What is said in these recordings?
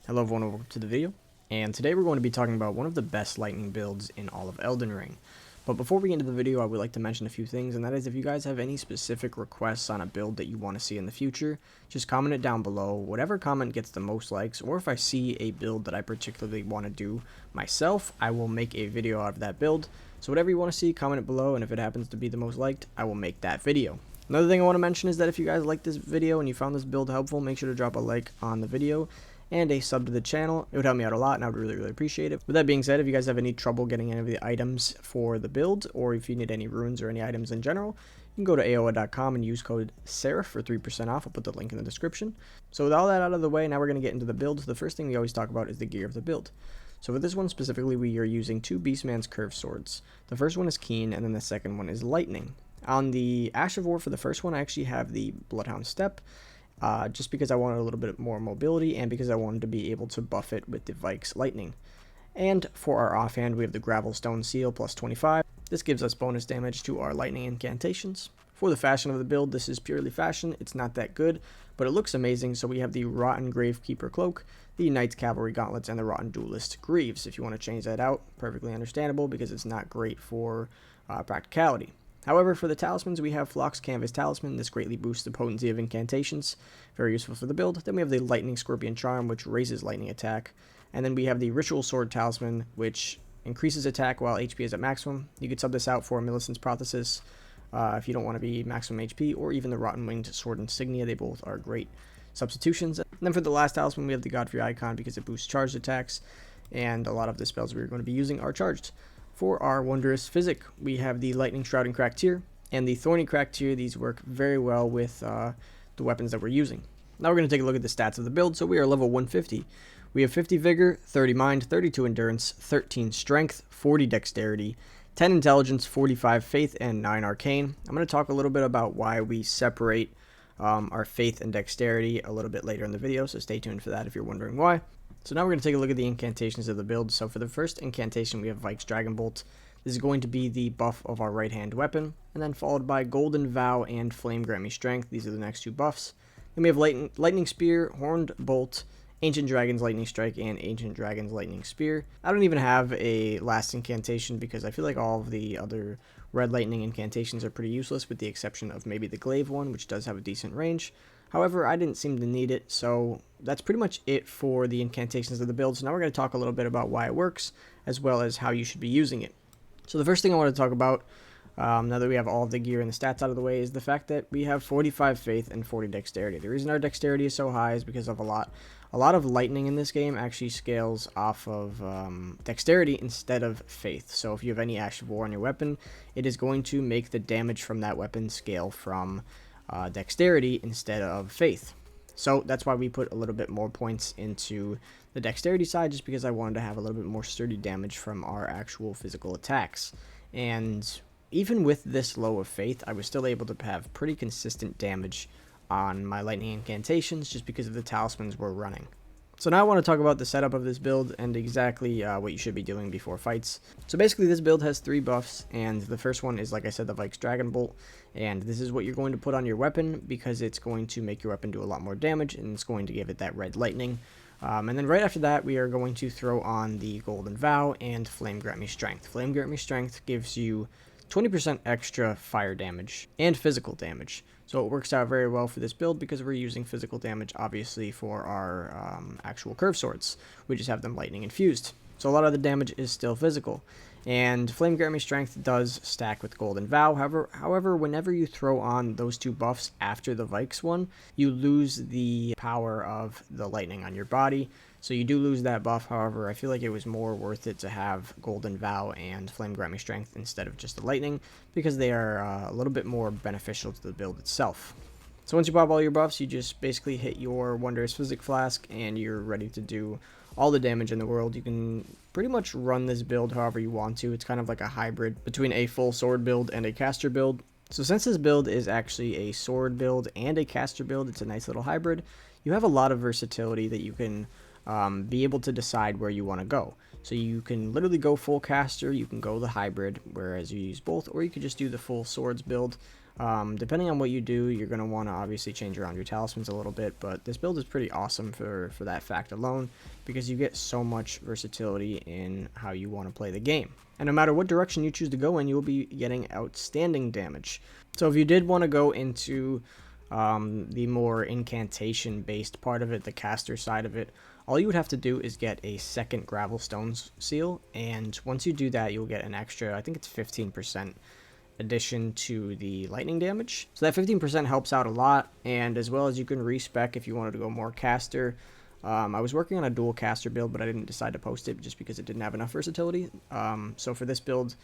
Hello everyone, welcome to the video, and today we're going to be talking about one of the best lightning builds in all of Elden Ring. But before we get into the video, I would like to mention a few things, and that is if you guys have any specific requests on a build that you want to see in the future, just comment it down below. Whatever comment gets the most likes, or if I see a build that I particularly want to do myself, I will make a video out of that build. So whatever you want to see, comment it below, and if it happens to be the most liked, I will make that video. Another thing I want to mention is that if you guys like this video and you found this build helpful, make sure to drop a like on the video and a sub to the channel. It would help me out a lot and I would really appreciate it. With that being said, if you guys have any trouble getting any of the items for the build, or if you need any runes or any items in general, you can go to aoa.com and use code SERAPH for 3% off. I'll put the link in the description. So with all that out of the way, now we're going to get into the build. The first thing we always talk about is the gear of the build. So for this one specifically, we are using two Beastman's Curved Swords. The first one is Keen, and then the second one is Lightning. On the Ash of War for the first one, I actually have the Bloodhound Step, just because I wanted a little bit more mobility and because I wanted to be able to buff it with the Vike's Lightning. And for our offhand, we have the Gravelstone Seal plus 25. This gives us bonus damage to our lightning incantations. For the fashion of the build, this is purely fashion. It's not that good, but it looks amazing. So we have the Rotten Gravekeeper Cloak, the Knight's Cavalry Gauntlets, and the Rotten Duelist Greaves. If you want to change that out, perfectly understandable because it's not great for practicality. However, for the talismans, we have Flock's Canvas Talisman. This greatly boosts the potency of incantations. Very useful for the build. Then we have the Lightning Scorpion Charm, which raises lightning attack. And then we have the Ritual Sword Talisman, which increases attack while HP is at maximum. You could sub this out for Millicent's Prothesis if you don't want to be maximum HP, or even the Rotten Winged Sword Insignia. They both are great substitutions. And then for the last talisman, we have the Godfrey Icon because it boosts charged attacks. And a lot of the spells we're going to be using are charged. For our Wondrous Physic, we have the Lightning Shroud and Crack Tier and the Thorny Crack Tier. These work very well with the weapons that we're using. Now we're going to take a look at the stats of the build. So we are level 150. We have 50 Vigor, 30 Mind, 32 Endurance, 13 Strength, 40 Dexterity, 10 Intelligence, 45 Faith, and 9 Arcane. I'm going to talk a little bit about why we separate our Faith and Dexterity a little bit later in the video, so stay tuned for that if you're wondering why. So now we're going to take a look at the incantations of the build. So for the first incantation, we have Vike's Dragon Bolt. This is going to be the buff of our right-hand weapon, and then followed by Golden Vow and Flame Grant Me Strength. These are the next two buffs. Then we have Lightning Spear, Horned Bolt, Ancient Dragon's Lightning Strike, and Ancient Dragon's Lightning Spear. I don't even have a last incantation because I feel like all of the other red lightning incantations are pretty useless, with the exception of maybe the Glaive one, which does have a decent range. However, I didn't seem to need it, so that's pretty much it for the incantations of the build. So now we're going to talk a little bit about why it works, as well as how you should be using it. So the first thing I want to talk about, now that we have all of the gear and the stats out of the way, is the fact that we have 45 Faith and 40 Dexterity. The reason our Dexterity is so high is because of a lot of lightning in this game actually scales off of Dexterity instead of Faith. So if you have any Ash of War on your weapon, it is going to make the damage from that weapon scale from Dexterity instead of Faith. So that's why we put a little bit more points into the Dexterity side, just because I wanted to have a little bit more sturdy damage from our actual physical attacks. And even with this low of Faith, I was still able to have pretty consistent damage on my lightning incantations just because of the talismans we're running. So now I want to talk about the setup of this build and exactly what you should be doing before fights. So basically this build has 3 buffs, and the first one is, like I said, the Vike's Dragon Bolt, and this is what you're going to put on your weapon because it's going to make your weapon do a lot more damage, and it's going to give it that red lightning. And then right after that, we are going to throw on the Golden Vow and Flame Grant Me Strength. Flame Grant Me Strength gives you 20% extra fire damage and physical damage. So it works out very well for this build because we're using physical damage, obviously, for our actual curved swords. We just have them lightning infused. So a lot of the damage is still physical. And Flame Grant Me Strength does stack with Golden Vow. However, whenever you throw on those 2 buffs after the Vike's one, you lose the power of the lightning on your body. So you do lose that buff. However, I feel like it was more worth it to have Golden Vow and Flame Grant Me Strength instead of just the lightning, because they are a little bit more beneficial to the build itself. So once you pop all your buffs, you just basically hit your Wondrous Physic Flask and you're ready to do all the damage in the world. You can pretty much run this build however you want to. It's kind of like a hybrid between a full sword build and a caster build. So since this build is actually a sword build and a caster build, it's a nice little hybrid. You have a lot of versatility that you can be able to decide where you want to go. So you can literally go full caster, you can go the hybrid, whereas you use both, or you could just do the full swords build. Depending on what you do, you're going to want to obviously change around your talismans a little bit, but this build is pretty awesome for that fact alone, because you get so much versatility in how you want to play the game. And no matter what direction you choose to go in, you'll be getting outstanding damage. So if you did want to go into the more incantation based part of it, the caster side of it, all you would have to do is get a second gravel stones seal, and once you do that, you'll get an extra, I think it's 15% addition to the lightning damage. So that 15% helps out a lot, and as well as you can respec if you wanted to go more caster. I was working on a dual caster build, but I didn't decide to post it just because it didn't have enough versatility. So for this build,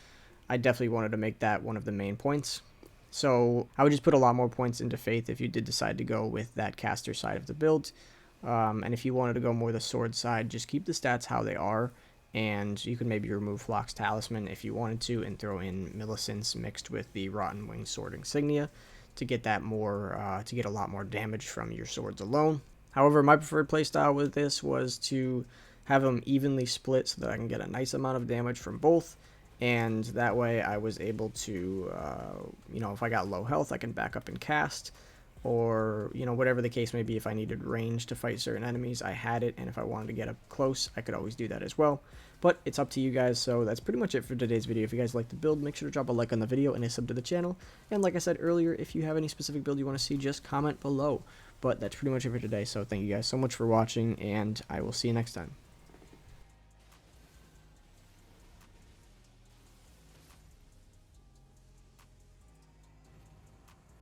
I definitely wanted to make that one of the main points. So I would just put a lot more points into Faith if you did decide to go with that caster side of the build. And if you wanted to go more the sword side, just keep the stats how they are, and you could maybe remove Flock's Talisman if you wanted to, and throw in Millicent's mixed with the Rotten Wing Sword Insignia to get that more, to get a lot more damage from your swords alone. However, my preferred playstyle with this was to have them evenly split so that I can get a nice amount of damage from both, and that way I was able to, if I got low health, I can back up and cast, or whatever the case may be. If I needed range to fight certain enemies, I had it, and if I wanted to get up close, I could always do that as well. But it's up to you guys. So that's pretty much it for today's video. If you guys like the build, make sure to drop a like on the video and a sub to the channel, and like I said earlier, if you have any specific build you want to see, just comment below. But that's pretty much it for today, so thank you guys so much for watching, and I will see you next time.